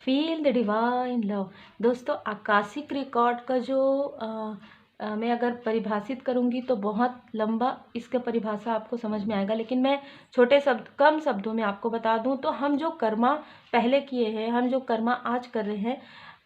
Feel the divine love. दोस्तों, Akashic record का जो मैं अगर परिभाषित करूंगी तो बहुत लंबा इसका परिभाषा आपको समझ में आएगा, लेकिन मैं छोटे शब्द कम शब्दों में आपको बता दूं तो हम जो कर्मा पहले किए हैं, हम जो कर्मा आज कर रहे हैं,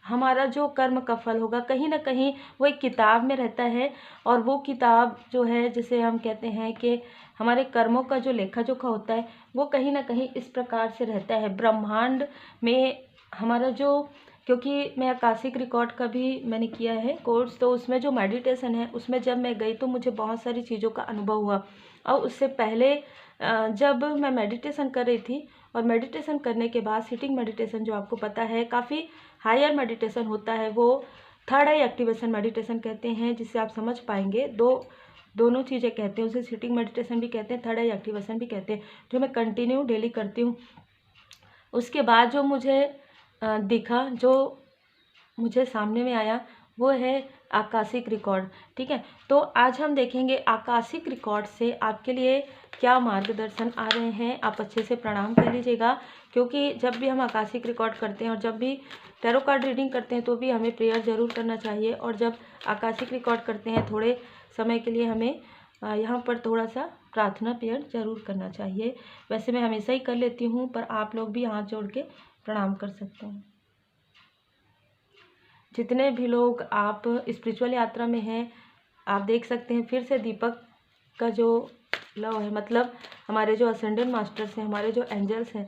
हमारा जो कर्म का फल होगा कहीं ना कहीं वो एक किताब में रहता है। और वो किताब जो है, जिसे हम कहते हैं कि हमारे कर्मों का जो लेखा जोखा होता है, वो कहीं ना कहीं इस प्रकार से रहता है ब्रह्मांड में। हमारा जो, क्योंकि मैं आकाशिक रिकॉर्ड का भी मैंने किया है कोर्स, तो उसमें जो मेडिटेशन है उसमें जब मैं गई तो मुझे बहुत सारी चीज़ों का अनुभव हुआ। और उससे पहले जब मैं मेडिटेशन कर रही थी, और मेडिटेशन करने के बाद सिटिंग मेडिटेशन जो आपको पता है काफ़ी हायर मेडिटेशन होता है, वो थर्ड आई एक्टिवेशन मेडिटेशन कहते हैं, जिससे आप समझ पाएंगे। दोनों चीज़ें कहते हैं, उसे सिटिंग मेडिटेशन भी कहते हैं, थर्ड आई एक्टिवेशन भी कहते हैं, जो मैं कंटिन्यू डेली करती हूँ। उसके बाद जो मुझे दिखा, जो मुझे सामने में आया, वो है आकाशिक रिकॉर्ड। ठीक है, तो आज हम देखेंगे आकाशिक रिकॉर्ड से आपके लिए क्या मार्गदर्शन आ रहे हैं। आप अच्छे से प्रणाम कर लीजिएगा, क्योंकि जब भी हम आकाशिक रिकॉर्ड करते हैं और जब भी टैरो कार्ड रीडिंग करते हैं तो भी हमें प्रेयर ज़रूर करना चाहिए। और जब आकाशिक रिकॉर्ड करते हैं थोड़े समय के लिए हमें यहाँ पर थोड़ा सा प्रार्थना प्रेयर ज़रूर करना चाहिए। वैसे मैं हमेशा ही कर लेती हूँ, पर आप लोग भी हाथ जोड़ के प्रणाम कर सकते हैं। जितने भी लोग आप स्पिरिचुअल यात्रा में हैं, आप देख सकते हैं फिर से दीपक का जो लव है, मतलब हमारे जो असेंडेंट मास्टर्स हैं, हमारे जो एंजल्स हैं।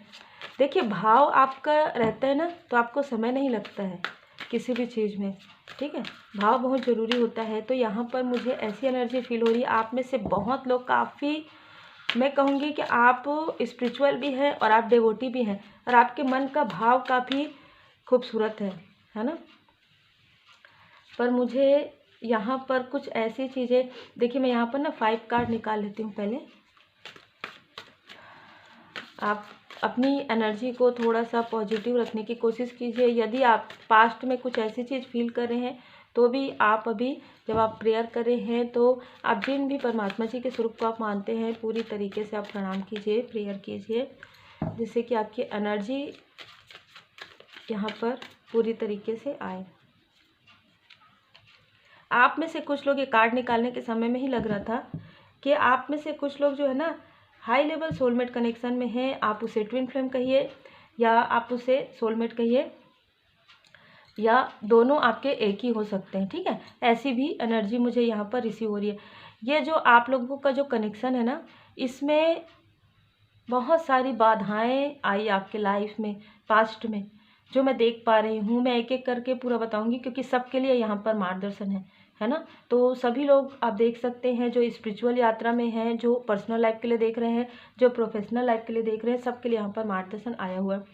देखिए, भाव आपका रहता है ना, तो आपको समय नहीं लगता है किसी भी चीज़ में। ठीक है, भाव बहुत ज़रूरी होता है। तो यहाँ पर मुझे ऐसी एनर्जी फील हो रही है, आप में से बहुत लोग काफ़ी, मैं कहूँगी कि आप स्पिरिचुअल भी हैं और आप डिवोटी भी हैं, और आपके मन का भाव काफ़ी खूबसूरत है ना। पर मुझे यहाँ पर कुछ ऐसी चीज़ें, देखिए मैं यहाँ पर ना 5 कार्ड निकाल लेती हूँ पहले। आप अपनी एनर्जी को थोड़ा सा पॉजिटिव रखने की कोशिश कीजिए। यदि आप पास्ट में कुछ ऐसी चीज़ फील कर रहे हैं तो भी आप अभी जब आप प्रेयर कर रहे हैं तो आप जिन भी परमात्मा जी के स्वरूप को आप मानते हैं, पूरी तरीके से आप प्रणाम कीजिए, प्रेयर कीजिए, जिससे कि आपकी एनर्जी यहाँ पर पूरी तरीके से आए। आप में से कुछ लोग, ये कार्ड निकालने के समय में ही लग रहा था कि आप में से कुछ लोग जो है ना हाई लेवल सोलमेट कनेक्शन में हैं। आप उसे ट्विन फ्लेम कहिए या आप उसे सोलमेट कहिए, या दोनों आपके एक ही हो सकते हैं। ठीक है, ऐसी भी एनर्जी मुझे यहाँ पर रिसीव हो रही है। ये जो आप लोगों का जो कनेक्शन है ना, इसमें बहुत सारी बाधाएं आई आपके लाइफ में पास्ट में, जो मैं देख पा रही हूँ। मैं एक एक करके पूरा बताऊंगी, क्योंकि सबके लिए यहाँ पर मार्गदर्शन है ना। तो सभी लोग आप देख सकते हैं, जो स्पिरिचुअल यात्रा में हैं, जो पर्सनल लाइफ के लिए देख रहे हैं, जो प्रोफेशनल लाइफ के लिए देख रहे हैं, सबके लिए यहाँ पर मार्गदर्शन आया हुआ है।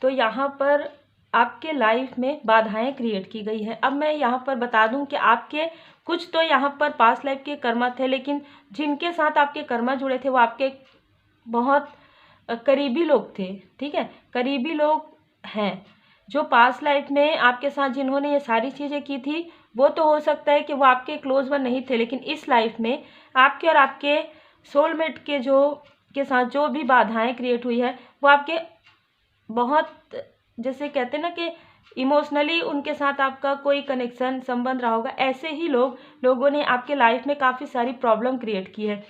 तो यहाँ पर आपके लाइफ में बाधाएं क्रिएट की गई है। अब मैं यहाँ पर बता दूं कि आपके कुछ तो यहाँ पर पास्ट लाइफ के कर्मा थे, लेकिन जिनके साथ आपके कर्मा जुड़े थे वो आपके बहुत करीबी लोग थे। ठीक है, करीबी लोग हैं जो पास्ट लाइफ में आपके साथ जिन्होंने ये सारी चीज़ें की थी। वो तो हो सकता है कि वो आपके क्लोज वन नहीं थे, लेकिन इस लाइफ में आपके और आपके सोलमेट के साथ जो भी बाधाएं क्रिएट हुई है, वो आपके बहुत, जैसे कहते हैं ना कि इमोशनली उनके साथ आपका कोई कनेक्शन संबंध रहा होगा। ऐसे ही लोगों ने आपके लाइफ में काफ़ी सारी प्रॉब्लम क्रिएट की है।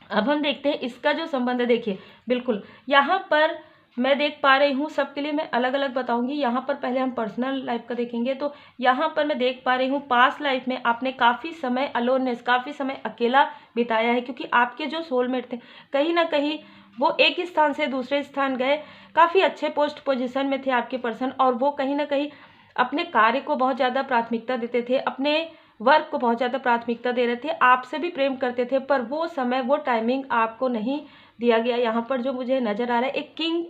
अब हम देखते हैं इसका जो संबंध है। देखिए, बिल्कुल यहाँ पर मैं देख पा रही हूँ, सबके लिए मैं अलग अलग बताऊंगी। यहाँ पर पहले हम पर्सनल लाइफ का देखेंगे। तो यहाँ पर मैं देख पा रही हूँ पास्ट लाइफ में आपने काफ़ी समय अलोननेस, काफ़ी समय अकेला बिताया है, क्योंकि आपके जो सोलमेट थे कहीं ना कहीं वो एक स्थान से दूसरे स्थान गए। काफ़ी अच्छे पोजीशन में थे आपके पर्सन, और वो कहीं ना कहीं अपने कार्य को बहुत ज़्यादा प्राथमिकता देते थे, अपने वर्क को बहुत ज़्यादा प्राथमिकता दे रहे थे, आपसे भी प्रेम करते थे, पर वो समय, वो टाइमिंग आपको नहीं दिया गया। यहाँ पर जो मुझे नज़र आ रहा है, एक किंग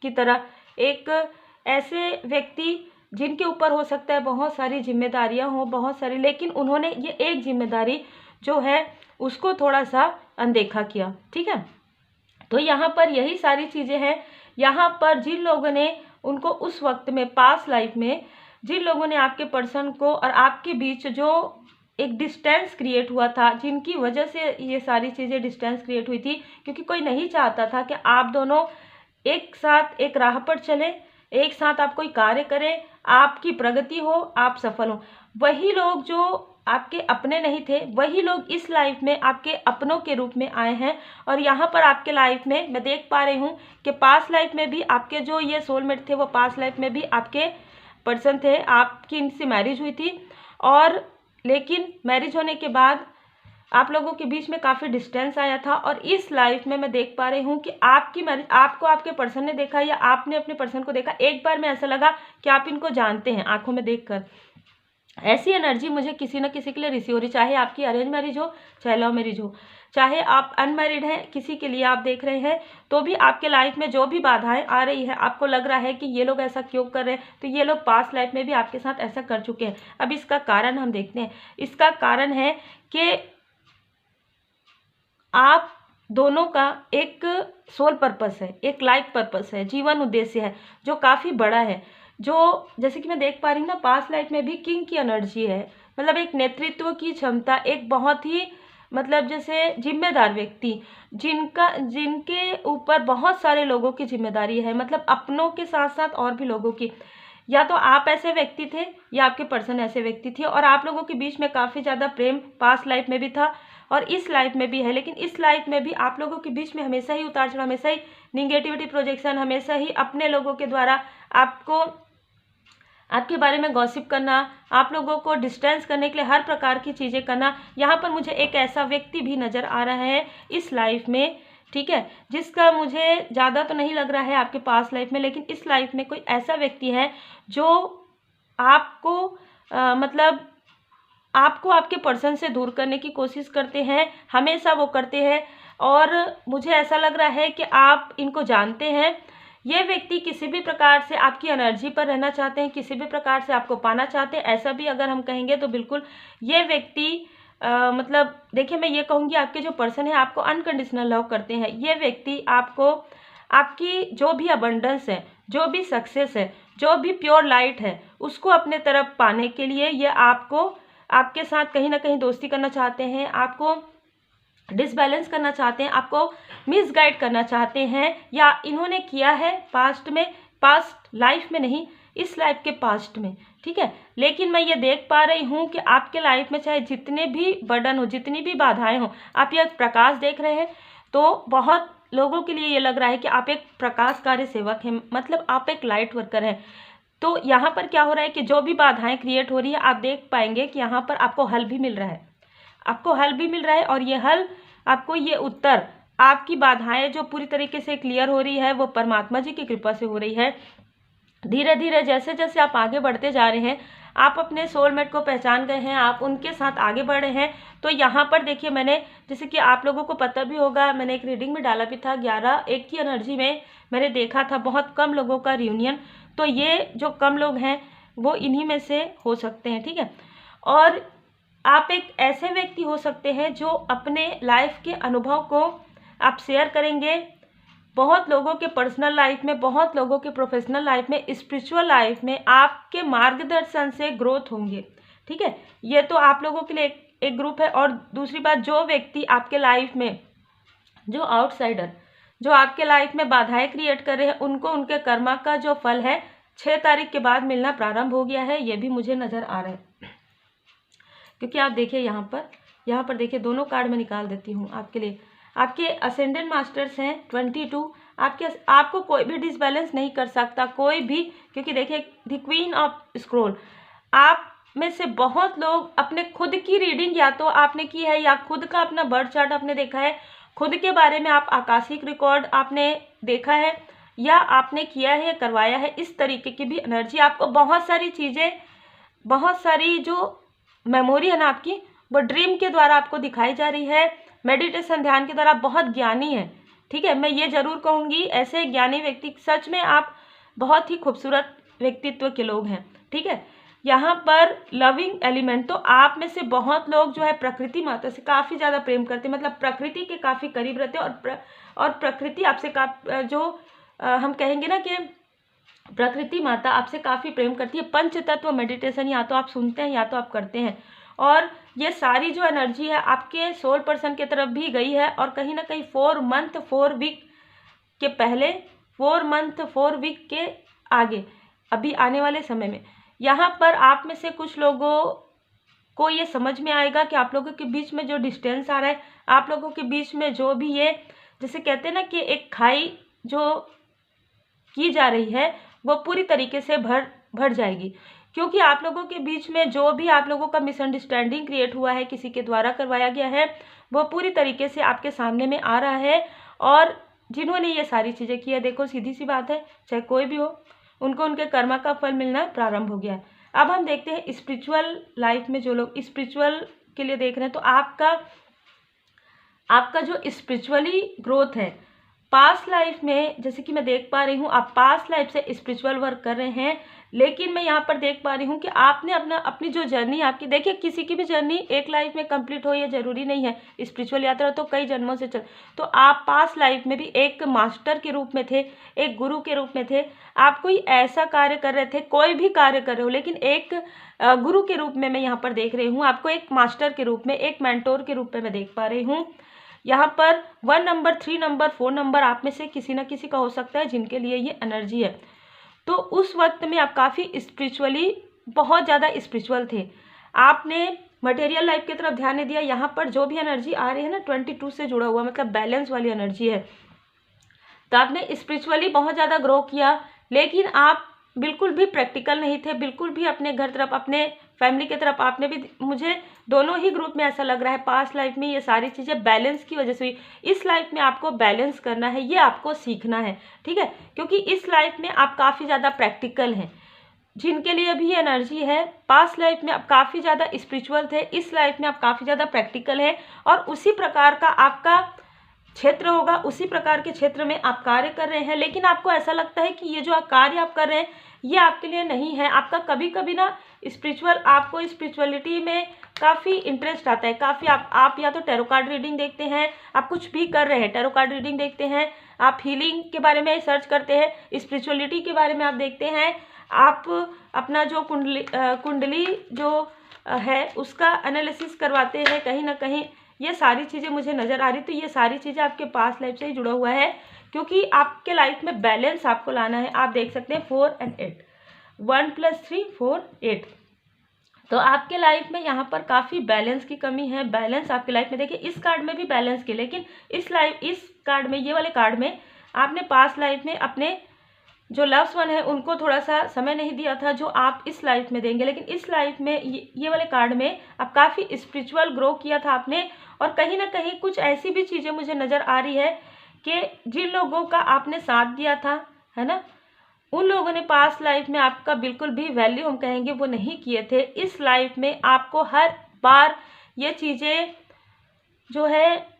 की तरह, एक ऐसे व्यक्ति जिनके ऊपर हो सकता है बहुत सारी जिम्मेदारियां हों, बहुत सारी, लेकिन उन्होंने ये एक जिम्मेदारी जो है उसको थोड़ा सा अनदेखा किया। ठीक है, तो यहाँ पर यही सारी चीज़ें हैं। यहाँ पर जिन लोगों ने उनको उस वक्त में पास्ट लाइफ में जिन लोगों ने आपके पर्सन को और आपके बीच जो एक डिस्टेंस क्रिएट हुआ था, जिनकी वजह से ये सारी चीज़ें डिस्टेंस क्रिएट हुई थी, क्योंकि कोई नहीं चाहता था कि आप दोनों एक साथ एक राह पर चलें, एक साथ आप कोई कार्य करें, आपकी प्रगति हो, आप सफल हो। वही लोग जो आपके अपने नहीं थे, वही लोग इस लाइफ में आपके अपनों के रूप में आए हैं। और यहाँ पर आपके लाइफ में मैं देख पा रही हूँ कि पास्ट लाइफ में भी आपके जो ये सोलमेट थे, वो पास्ट लाइफ में भी आपके पर्सन थे, आपकी इनसे मैरिज हुई थी। और लेकिन मैरिज होने के बाद आप लोगों के बीच में काफ़ी डिस्टेंस आया था। और इस लाइफ में मैं देख पा रही हूँ कि आपकी मैरिज, आपको आपके पर्सन ने देखा या आपने अपने पर्सन को देखा, एक बार में ऐसा लगा कि आप इनको जानते हैं आंखों में देखकर। ऐसी एनर्जी मुझे किसी न किसी के लिए रिसीव हो रही, चाहे आपकी अरेंज मैरिज हो, चाहे लव मैरिज हो, चाहे आप अनमैरिड हैं, किसी के लिए आप देख रहे हैं, तो भी आपके लाइफ में जो भी बाधाएं आ रही है, आपको लग रहा है कि ये लोग ऐसा क्यों कर रहे हैं, तो ये लोग पास्ट लाइफ में भी आपके साथ ऐसा कर चुके हैं। अब इसका कारण हम देखते हैं। इसका कारण है कि आप दोनों का एक सोल पर्पस है, एक लाइफ पर्पस है, जीवन उद्देश्य है जो काफ़ी बड़ा है। जो जैसे कि मैं देख पा रही हूँ ना, पास्ट लाइफ में भी किंग की एनर्जी है, मतलब एक नेतृत्व की क्षमता, एक बहुत ही मतलब जैसे जिम्मेदार व्यक्ति, जिनके ऊपर बहुत सारे लोगों की जिम्मेदारी है, मतलब अपनों के साथ साथ और भी लोगों की। या तो आप ऐसे व्यक्ति थे या आपके पर्सन ऐसे व्यक्ति थे, और आप लोगों के बीच में काफ़ी ज़्यादा प्रेम पास्ट लाइफ में भी था और इस लाइफ में भी है। लेकिन इस लाइफ में भी आप लोगों के बीच में हमेशा ही उतार चढ़ाव, हमेशा ही निगेटिविटी प्रोजेक्शन, हमेशा ही अपने लोगों के द्वारा आपको, आपके बारे में गॉसिप करना, आप लोगों को डिस्टेंस करने के लिए हर प्रकार की चीज़ें करना। यहाँ पर मुझे एक ऐसा व्यक्ति भी नज़र आ रहा है इस लाइफ में, ठीक है, जिसका मुझे ज़्यादा तो नहीं लग रहा है आपके पास लाइफ में, लेकिन इस लाइफ में कोई ऐसा व्यक्ति है जो आपको मतलब आपको आपके पर्सन से दूर करने की कोशिश करते हैं, हमेशा वो करते हैं। और मुझे ऐसा लग रहा है कि आप इनको जानते हैं। ये व्यक्ति किसी भी प्रकार से आपकी एनर्जी पर रहना चाहते हैं, किसी भी प्रकार से आपको पाना चाहते हैं, ऐसा भी अगर हम कहेंगे तो बिल्कुल ये व्यक्ति मतलब देखिए, मैं ये कहूँगी आपके जो पर्सन है आपको अनकंडीशनल लव करते हैं। ये व्यक्ति आपको, आपकी जो भी अबंडेंस है, जो भी सक्सेस है, जो भी प्योर लाइट है, उसको अपने तरफ पाने के लिए ये आपको, आपके साथ कहीं ना कहीं दोस्ती करना चाहते हैं, आपको डिसबैलेंस करना चाहते हैं, आपको मिसगाइड करना चाहते हैं, या इन्होंने किया है पास्ट में, पास्ट लाइफ में नहीं, इस लाइफ के पास्ट में, ठीक है। लेकिन मैं ये देख पा रही हूँ कि आपके लाइफ में चाहे जितने भी बर्डन हो, जितनी भी बाधाएं हो, आप ये प्रकाश देख रहे हैं। तो बहुत लोगों के लिए ये लग रहा है कि आप एक प्रकाशकारी सेवक हैं, मतलब आप एक लाइट वर्कर हैं। तो यहाँ पर क्या हो रहा है कि जो भी बाधाएं क्रिएट हो रही है, आप देख पाएंगे कि यहाँ पर आपको हल भी मिल रहा है, आपको हल भी मिल रहा है। और ये हल आपको, ये उत्तर, आपकी बाधाएं जो पूरी तरीके से क्लियर हो रही है, वो परमात्मा जी की कृपा से हो रही है। धीरे धीरे जैसे जैसे आप आगे बढ़ते जा रहे हैं, आप अपने सोलमेट को पहचान गए हैं, आप उनके साथ आगे बढ़ रहे हैं। तो यहाँ पर देखिए, मैंने, जैसे कि आप लोगों को पता भी होगा, मैंने एक रीडिंग में डाला भी था, 11-1 की एनर्जी में मैंने देखा था बहुत कम लोगों का रियूनियन। तो ये जो कम लोग हैं वो इन्हीं में से हो सकते हैं, ठीक है। और आप एक ऐसे व्यक्ति हो सकते हैं जो अपने लाइफ के अनुभव को आप शेयर करेंगे बहुत लोगों के पर्सनल लाइफ में, बहुत लोगों के प्रोफेशनल लाइफ में, स्पिरिचुअल लाइफ में आपके मार्गदर्शन से ग्रोथ होंगे, ठीक है। ये तो आप लोगों के लिए एक ग्रुप है। और दूसरी बात, जो व्यक्ति आपके लाइफ में, जो आउटसाइडर, जो आपके लाइफ में बाधाएं क्रिएट कर रहे हैं, उनको उनके कर्मा का जो फल है 6 तारीख के बाद मिलना प्रारंभ हो गया है, ये भी मुझे नज़र आ रहा है। क्योंकि आप देखिए यहाँ पर देखिए, दोनों कार्ड मैं निकाल देती हूँ आपके लिए। आपके असेंडेंट मास्टर्स हैं 22, आपको कोई भी डिसबैलेंस नहीं कर सकता, कोई भी। क्योंकि देखिए, द क्वीन ऑफ स्क्रोल, आप में से बहुत लोग अपने खुद की रीडिंग या तो आपने की है, या खुद का अपना बर्थ चार्ट आपने देखा है, खुद के बारे में आप आकाशिक रिकॉर्ड आपने देखा है, या आपने किया है, करवाया है। इस तरीके की भी एनर्जी आपको, बहुत सारी चीज़ें, बहुत सारी जो मेमोरी है ना आपकी, वो ड्रीम के द्वारा आपको दिखाई जा रही है, मेडिटेशन, ध्यान के द्वारा। आप बहुत ज्ञानी है, ठीक है। मैं ये जरूर कहूँगी, ऐसे ज्ञानी व्यक्ति, सच में आप बहुत ही खूबसूरत व्यक्तित्व के लोग हैं, ठीक है। यहाँ पर लविंग एलिमेंट, तो आप में से बहुत लोग जो है प्रकृति माता से काफ़ी ज़्यादा प्रेम करते हैं, मतलब प्रकृति के काफ़ी करीब रहते हैं। और प्रकृति आपसे हम कहेंगे ना कि प्रकृति माता आपसे काफ़ी प्रेम करती है। पंच तत्व मेडिटेशन या तो आप सुनते हैं या तो आप करते हैं। और ये सारी जो एनर्जी है आपके सोल पर्सन की तरफ भी गई है। और कहीं ना कहीं 4 मंथ 4 वीक के पहले, 4 मंथ 4 वीक के आगे अभी आने वाले समय में यहाँ पर आप में से कुछ लोगों को ये समझ में आएगा कि आप लोगों के बीच में जो डिस्टेंस आ रहा है, आप लोगों के बीच में जो भी ये जैसे कहते हैं ना कि एक खाई जो की जा रही है वो पूरी तरीके से भर जाएगी, क्योंकि आप लोगों के बीच में जो भी आप लोगों का मिसअंडरस्टैंडिंग क्रिएट हुआ है, किसी के द्वारा करवाया गया है, वो पूरी तरीके से आपके सामने में आ रहा है। और जिन्होंने ये सारी चीज़ें की है, देखो सीधी सी बात है, चाहे कोई भी हो, उनको उनके कर्मा का फल मिलना प्रारंभ हो गया है। अब हम देखते हैं स्पिरिचुअल लाइफ में जो लोग स्पिरिचुअल के लिए देख रहे हैं, तो आपका जो स्पिरिचुअली ग्रोथ है पास्ट लाइफ में, जैसे कि मैं देख पा रही हूँ आप पास्ट लाइफ से स्पिरिचुअल वर्क कर रहे हैं, लेकिन मैं यहाँ पर देख पा रही हूँ कि आपने अपनी जो जर्नी आपकी, देखिए किसी की भी जर्नी एक लाइफ में कंप्लीट हो ये ज़रूरी नहीं है, स्पिरिचुअल यात्रा तो कई जन्मों से चल, तो आप पास्ट लाइफ में भी एक मास्टर के रूप में थे, एक गुरु के रूप में थे, आप कोई ऐसा कार्य कर रहे थे, कोई भी कार्य कर रहे हो, लेकिन एक गुरु के रूप में मैं यहाँ पर देख रही हूँ आपको, एक मास्टर के रूप में, एक मेंटोर के रूप में मैं देख पा रही हूँ। यहाँ पर 1 नंबर, 3 नंबर, 4 नंबर आप में से किसी ना किसी का हो सकता है जिनके लिए ये एनर्जी है। तो उस वक्त में आप काफ़ी स्पिरिचुअली, बहुत ज़्यादा स्पिरिचुअल थे, आपने मटेरियल लाइफ की तरफ ध्यान नहीं दिया। यहाँ पर जो भी एनर्जी आ रही है ना 22 से जुड़ा हुआ, मतलब बैलेंस वाली एनर्जी है, तो आपने स्पिरिचुअली बहुत ज़्यादा ग्रो किया, लेकिन आप बिल्कुल भी प्रैक्टिकल नहीं थे, बिल्कुल भी अपने घर तरफ, अपने फैमिली की तरफ आपने भी, मुझे दोनों ही ग्रुप में ऐसा लग रहा है पास्ट लाइफ में ये सारी चीज़ें बैलेंस की वजह से हुई। इस लाइफ में आपको बैलेंस करना है, ये आपको सीखना है, ठीक है, क्योंकि इस लाइफ में आप काफ़ी ज़्यादा प्रैक्टिकल हैं। जिनके लिए भी ये एनर्जी है, पास्ट लाइफ में आप काफ़ी ज़्यादा स्पिरिचुअल थे, इस लाइफ में आप काफ़ी ज़्यादा प्रैक्टिकल है, और उसी प्रकार का आपका क्षेत्र होगा, उसी प्रकार के क्षेत्र में आप कार्य कर रहे हैं, लेकिन आपको ऐसा लगता है कि ये जो कार्य आप कर रहे हैं ये आपके लिए नहीं है। आपका कभी कभी ना आपको स्पिरिचुअलिटी में काफ़ी इंटरेस्ट आता है, काफ़ी आप या तो टैरो कार्ड रीडिंग देखते हैं, आप कुछ भी कर रहे हैं, टैरो कार्ड रीडिंग देखते हैं, आप हीलिंग के बारे में सर्च करते हैं, स्पिरिचुअलिटी के बारे में आप देखते हैं, आप अपना जो कुंडली जो है उसका एनालिसिस करवाते हैं कहीं ना कहीं, ये सारी चीज़ें मुझे नज़र आ रही। तो ये सारी चीज़ें आपके पास्ट लाइफ से ही जुड़ा हुआ है, क्योंकि आपके लाइफ में बैलेंस आपको लाना है। आप देख सकते हैं 4 और 8, 1 + 3 4 8, तो आपके लाइफ में यहाँ पर काफ़ी बैलेंस की कमी है। बैलेंस आपके लाइफ में, देखिए इस कार्ड में भी बैलेंस की, लेकिन इस कार्ड में, ये वाले कार्ड में आपने पास्ट लाइफ में अपने जो लव्स वन है उनको थोड़ा सा समय नहीं दिया था, जो आप इस लाइफ में देंगे। लेकिन इस लाइफ में ये वाले कार्ड में आप काफ़ी स्पिरिचुअल ग्रो किया था आपने, और कहीं ना कहीं कुछ ऐसी भी चीज़ें मुझे नज़र आ रही है कि जिन लोगों का आपने साथ दिया था, है ना, उन लोगों ने पास्ट लाइफ में आपका बिल्कुल भी वैल्यू, हम कहेंगे, वो नहीं किए थे। इस लाइफ में आपको हर बार ये चीज़ें जो है,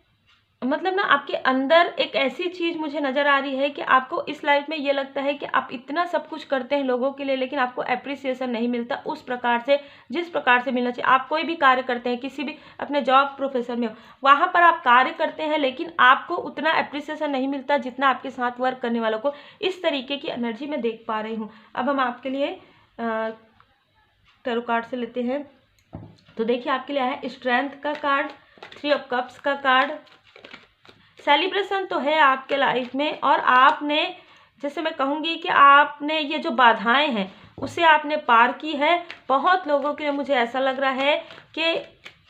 मतलब ना आपके अंदर एक ऐसी चीज़ मुझे नज़र आ रही है कि आपको इस लाइफ में ये लगता है कि आप इतना सब कुछ करते हैं लोगों के लिए, लेकिन आपको एप्रिसिएशन नहीं मिलता उस प्रकार से जिस प्रकार से मिलना चाहिए। आप कोई भी कार्य करते हैं, किसी भी अपने जॉब प्रोफेशन में हो, वहाँ पर आप कार्य करते हैं, लेकिन आपको उतना एप्रिसिएशन नहीं मिलता जितना आपके साथ वर्क करने वालों को। इस तरीके की एनर्जी मैं देख पा रही हूँ। अब हम आपके लिए टैरो कार्ड से लेते हैं। तो देखिए आपके लिए है स्ट्रेंथ का कार्ड, 3 ऑफ कप्स का कार्ड। सेलिब्रेशन तो है आपके लाइफ में, और आपने, जैसे मैं कहूँगी कि आपने ये जो बाधाएं हैं उसे आपने पार की है। बहुत लोगों के लिए मुझे ऐसा लग रहा है कि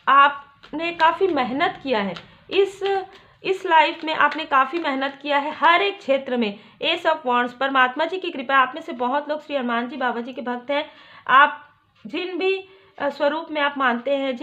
आपने काफ़ी मेहनत किया है इस लाइफ में, आपने काफ़ी मेहनत किया है हर एक क्षेत्र में। एस ऑफ वॉन्ड्स, परमात्मा जी की कृपा, आप में से बहुत लोग श्री हनुमान जी बाबा जी के भक्त हैं। आप जिन भी स्वरूप में आप मानते हैं,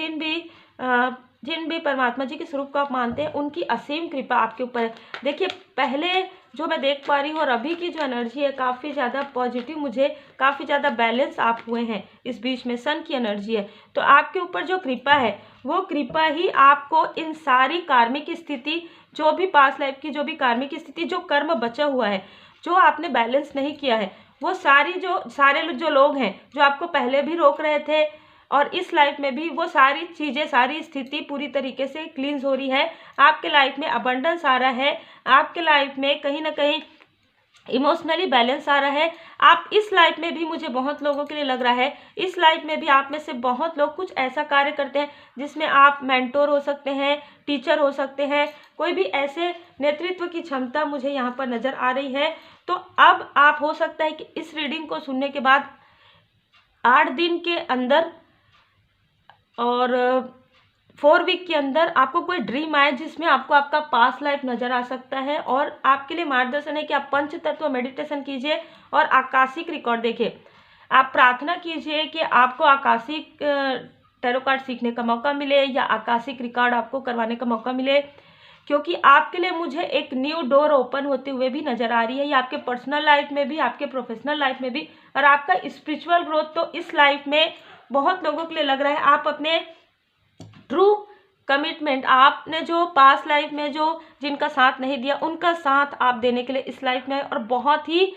जिन भी परमात्मा जी के स्वरूप को आप मानते हैं, उनकी असीम कृपा आपके ऊपर है। देखिए पहले जो मैं देख पा रही हूँ और अभी की जो एनर्जी है काफ़ी ज़्यादा पॉजिटिव, मुझे काफ़ी ज़्यादा बैलेंस आप हुए हैं। इस बीच में सन की एनर्जी है, तो आपके ऊपर जो कृपा है वो कृपा ही आपको इन सारी कार्मिक स्थिति, जो भी पास्ट लाइफ की जो भी कार्मिक स्थिति, जो कर्म बचा हुआ है, जो आपने बैलेंस नहीं किया है, वो सारे जो लोग हैं जो आपको पहले भी रोक रहे थे और इस लाइफ में भी, वो सारी चीज़ें, सारी स्थिति पूरी तरीके से क्लींस हो रही है। आपके लाइफ में अबंडेंस आ रहा है, आपके लाइफ में कहीं ना कहीं इमोशनली बैलेंस आ रहा है। आप इस लाइफ में भी, मुझे बहुत लोगों के लिए लग रहा है, इस लाइफ में भी आप में से बहुत लोग कुछ ऐसा कार्य करते हैं जिसमें आप मेंटोर हो सकते हैं, टीचर हो सकते हैं, कोई भी ऐसे नेतृत्व की क्षमता मुझे यहाँ पर नज़र आ रही है। तो अब आप हो सकता है कि इस रीडिंग को सुनने के बाद 8 दिन के अंदर और 4 वीक के अंदर आपको कोई ड्रीम आए जिसमें आपको आपका पास्ट लाइफ नजर आ सकता है। और आपके लिए मार्गदर्शन है कि आप पंच तत्व मेडिटेशन कीजिए और आकाशिक रिकॉर्ड देखिए। आप प्रार्थना कीजिए कि आपको आकाशिक टैरो कार्ड सीखने का मौका मिले या आकाशिक रिकॉर्ड आपको करवाने का मौका मिले, क्योंकि आपके लिए मुझे एक न्यू डोर ओपन होते हुए भी नजर आ रही है। ये आपके पर्सनल लाइफ में भी, आपके प्रोफेशनल लाइफ में भी, और आपका स्पिरिचुअल ग्रोथ तो इस लाइफ में बहुत लोगों के लिए लग रहा है आप अपने ट्रू कमिटमेंट, आपने जो पास्ट लाइफ में जो जिनका साथ नहीं दिया उनका साथ आप देने के लिए इस लाइफ में, और बहुत ही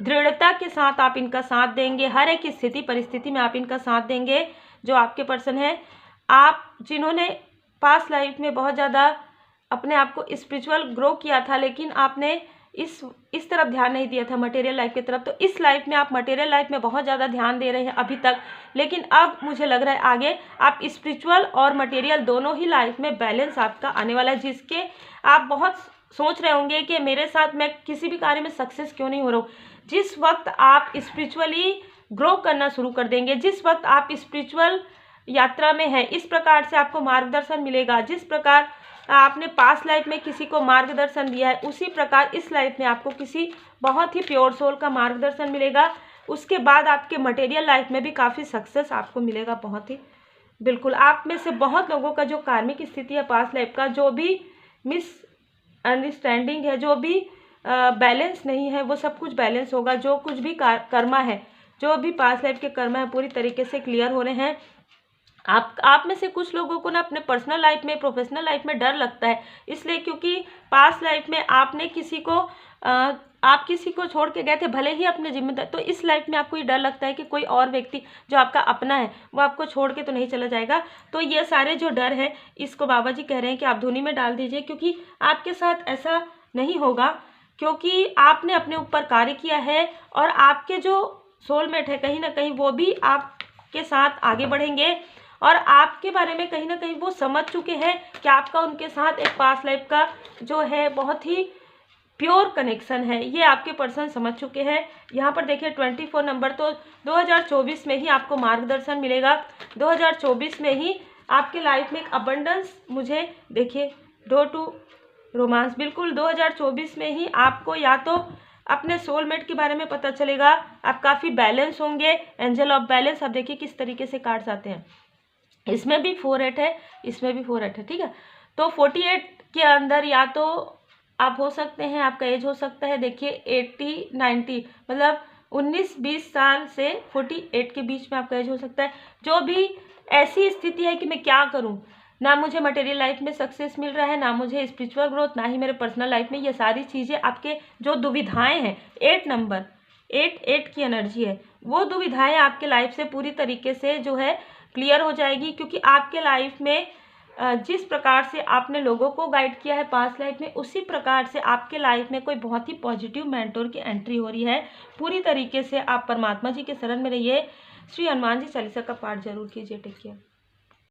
दृढ़ता के साथ आप इनका साथ देंगे। हर एक स्थिति परिस्थिति में आप इनका साथ देंगे जो आपके पर्सन है। आप जिन्होंने पास्ट लाइफ में बहुत ज़्यादा अपने आप को स्पिरिचुअल ग्रो किया था, लेकिन आपने इस तरफ ध्यान नहीं दिया था मटेरियल लाइफ की तरफ, तो इस लाइफ में आप मटेरियल लाइफ में बहुत ज़्यादा ध्यान दे रहे हैं अभी तक, लेकिन अब मुझे लग रहा है आगे आप स्पिरिचुअल और मटेरियल दोनों ही लाइफ में बैलेंस आपका आने वाला है, जिसके आप बहुत सोच रहे होंगे कि मेरे साथ मैं किसी भी कार्य में सक्सेस क्यों नहीं हो रहा हूँ। जिस वक्त आप स्पिरिचुअली ग्रो करना शुरू कर देंगे, जिस वक्त आप स्पिरिचुअल यात्रा में हैं, इस प्रकार से आपको मार्गदर्शन मिलेगा। जिस प्रकार आपने पास्ट लाइफ में किसी को मार्गदर्शन दिया है, उसी प्रकार इस लाइफ में आपको किसी बहुत ही प्योर सोल का मार्गदर्शन मिलेगा। उसके बाद आपके मटेरियल लाइफ में भी काफ़ी सक्सेस आपको मिलेगा। बहुत ही बिल्कुल आप में से बहुत लोगों का जो कार्मिक स्थिति है पास्ट लाइफ का, जो भी मिसअंडरस्टैंडिंग है, जो भी बैलेंस नहीं है, वो सब कुछ बैलेंस होगा। जो कुछ भी कर्मा है, जो भी पास्ट लाइफ के कर्मा है, पूरी तरीके से क्लियर हो रहे हैं। आप में से कुछ लोगों को ना अपने पर्सनल लाइफ में, प्रोफेशनल लाइफ में डर लगता है, इसलिए क्योंकि पास्ट लाइफ में आपने आप किसी को छोड़ के गए थे, भले ही अपने जिम्मेदार, तो इस लाइफ में आपको ये डर लगता है कि कोई और व्यक्ति जो आपका अपना है वो आपको छोड़ के तो नहीं चला जाएगा। तो ये सारे जो डर है, इसको बाबा जी कह रहे हैं कि आप धुनी में डाल दीजिए, क्योंकि आपके साथ ऐसा नहीं होगा, क्योंकि आपने अपने ऊपर कार्य किया है और आपके जो सोलमेट है कहीं ना कहीं वो भी आपके साथ आगे बढ़ेंगे और आपके बारे में कहीं ना कहीं वो समझ चुके हैं कि आपका उनके साथ एक पास्ट लाइफ का जो है बहुत ही प्योर कनेक्शन है, ये आपके पर्सन समझ चुके हैं। यहाँ पर देखिए 24 नंबर, तो 2024 में ही आपको मार्गदर्शन मिलेगा। 2024 में ही आपके लाइफ में एक अबंडेंस, मुझे देखिए डोर टू रोमांस, बिल्कुल 2024 में ही आपको या तो अपने सोलमेट के बारे में पता चलेगा, आप काफ़ी बैलेंस होंगे। एंजल ऑफ बैलेंस, आप देखिए किस तरीके से कार्ड्स आते हैं, इसमें भी 4-8 है, इसमें भी 4-8 है, ठीक है। तो 48 के अंदर या तो आप हो सकते हैं, आपका एज हो सकता है देखिए 80-90, मतलब 19-20 साल से 48 के बीच में आपका एज हो सकता है। जो भी ऐसी स्थिति है कि मैं क्या करूं, ना मुझे मटेरियल लाइफ में सक्सेस मिल रहा है, ना मुझे स्पिरिचुअल ग्रोथ, ना ही मेरे पर्सनल लाइफ में, ये सारी चीज़ें आपके जो दुविधाएं हैं, 8 नंबर 8 की एनर्जी है, वो दुविधाएं आपके लाइफ से पूरी तरीके से जो है क्लियर हो जाएगी, क्योंकि आपके लाइफ में जिस प्रकार से आपने लोगों को गाइड किया है पास्ट लाइफ में, उसी प्रकार से आपके लाइफ में कोई बहुत ही पॉजिटिव मेंटोर की एंट्री हो रही है। पूरी तरीके से आप परमात्मा जी के शरण में रहिए। श्री हनुमान जी चालीसा का पाठ जरूर कीजिए। Take care.